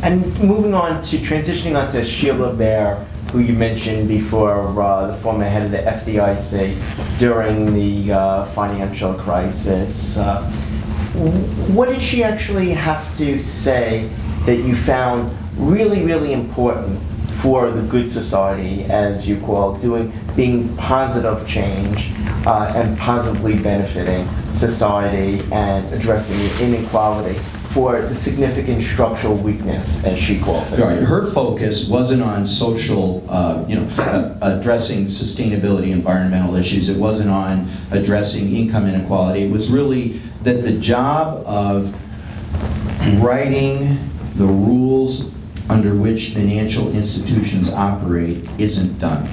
And transitioning on to Sheila Bair, who you mentioned before, the former head of the FDIC during the financial crisis. What did she actually have to say that you found really, really important for the good society, as you call it, being positive change and positively benefiting society and addressing the inequality for the significant structural weakness, as she calls it? Right. Her focus wasn't on social, addressing sustainability, environmental issues. It wasn't on addressing income inequality. It was really that the job of writing the rules under which financial institutions operate isn't done.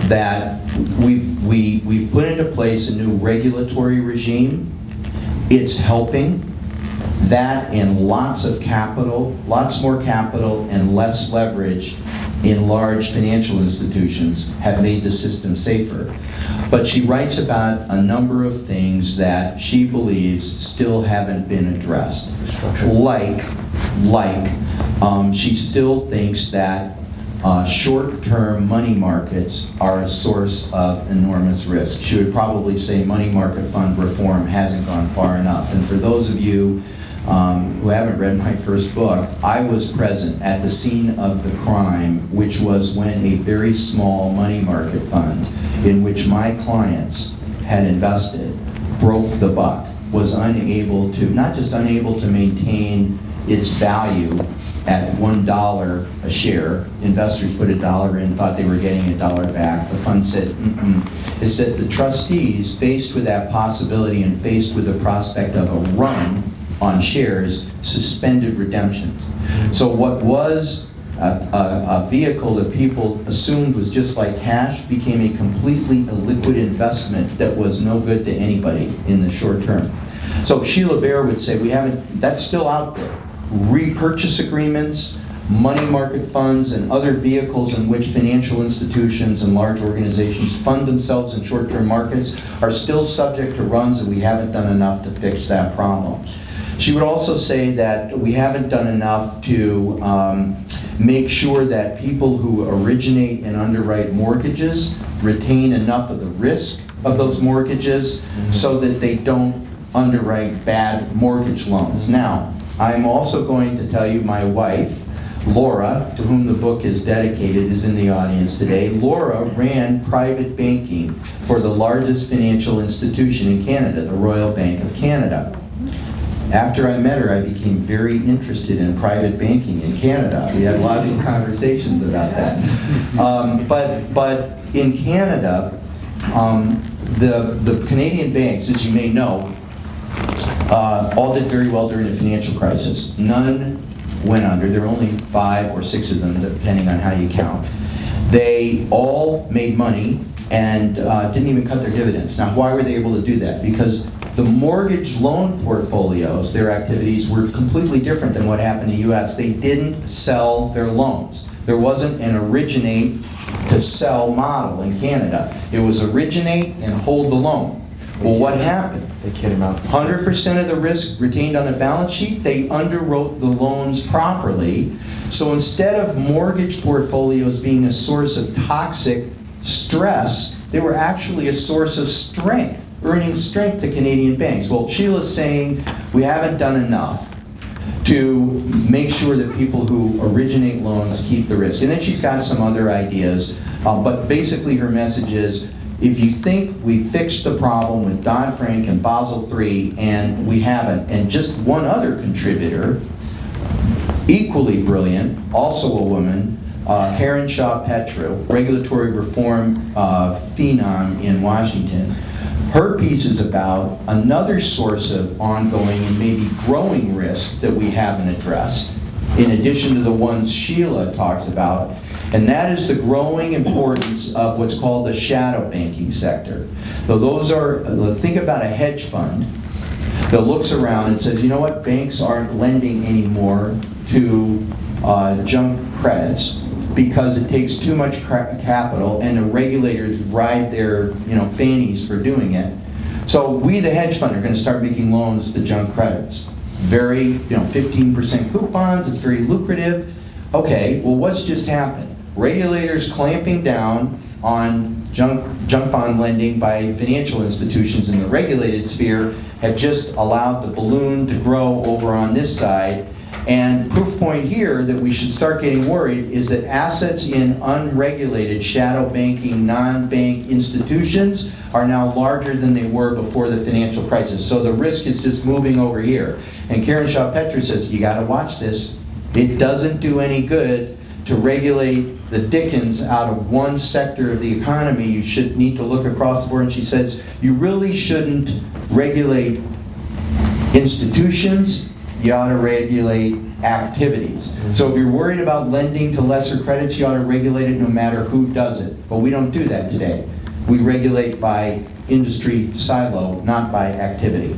That we've put into place a new regulatory regime. It's helping. That and lots more capital and less leverage in large financial institutions have made the system safer. But she writes about a number of things that she believes still haven't been addressed. She still thinks that short-term money markets are a source of enormous risk. She would probably say money market fund reform hasn't gone far enough. And for those of you who haven't read my first book, I was present at the scene of the crime, which was when a very small money market fund in which my clients had invested broke the buck, was not just unable to maintain its value at $1 a share. Investors put $1 in, thought they were getting $1 back. The fund said, It said the trustees, faced with that possibility and faced with the prospect of a run on shares, suspended redemptions. So what was a vehicle that people assumed was just like cash became a completely illiquid investment that was no good to anybody in the short term. So Sheila Bair would say that's still out there. Repurchase agreements, money market funds, and other vehicles in which financial institutions and large organizations fund themselves in short-term markets are still subject to runs, and we haven't done enough to fix that problem. She would also say that we haven't done enough to make sure that people who originate and underwrite mortgages retain enough of the risk of those mortgages so that they don't underwrite bad mortgage loans. Now, I'm also going to tell you my wife, Laura, to whom the book is dedicated, is in the audience today. Laura ran private banking for the largest financial institution in Canada, the Royal Bank of Canada. After I met her, I became very interested in private banking in Canada. We had lots of conversations about that. But in Canada, the Canadian banks, as you may know, all did very well during the financial crisis. None went under. There were only 5 or 6 of them, depending on how you count. They all made money and didn't even cut their dividends. Now, why were they able to do that? Because the mortgage loan portfolios, their activities were completely different than what happened in the U.S. They didn't sell their loans. There wasn't an originate to sell model in Canada. It was originate and hold the loan. Well, what happened? They kid him out. 100% of the risk retained on the balance sheet. They underwrote the loans properly. So instead of mortgage portfolios being a source of toxic stress, they were actually a source of strength, earning strength to Canadian banks. Well, Sheila's saying we haven't done enough to make sure that people who originate loans keep the risk. And then she's got some other ideas, but basically her message is, if you think we fixed the problem with Dodd-Frank and Basel III, and we haven't, and just one other contributor, equally brilliant, also a woman, Karen Shaw Petru, regulatory reform phenom in Washington. Her piece is about another source of ongoing and maybe growing risk that we haven't addressed, in addition to the ones Sheila talks about, and that is the growing importance of what's called the shadow banking sector. So those are, think about a hedge fund that looks around and says, you know what, banks aren't lending anymore to junk credits because it takes too much capital and the regulators ride their fannies for doing it. So we, the hedge fund, are going to start making loans to junk credits. very, 15% coupons, it's very lucrative. Okay, well, what's just happened? Regulators clamping down on junk bond lending by financial institutions in the regulated sphere have just allowed the balloon to grow over on this side. And proof point here that we should start getting worried is that assets in unregulated shadow banking, non-bank institutions are now larger than they were before the financial crisis. So the risk is just moving over here. And Karen Shaw Petra says, you got to watch this. It doesn't do any good to regulate the dickens out of one sector of the economy. You should need to look across the board. And she says, you really shouldn't regulate institutions. You ought to regulate activities. So if you're worried about lending to lesser credits, you ought to regulate it no matter who does it. But we don't do that today. We regulate by industry silo, not by activity.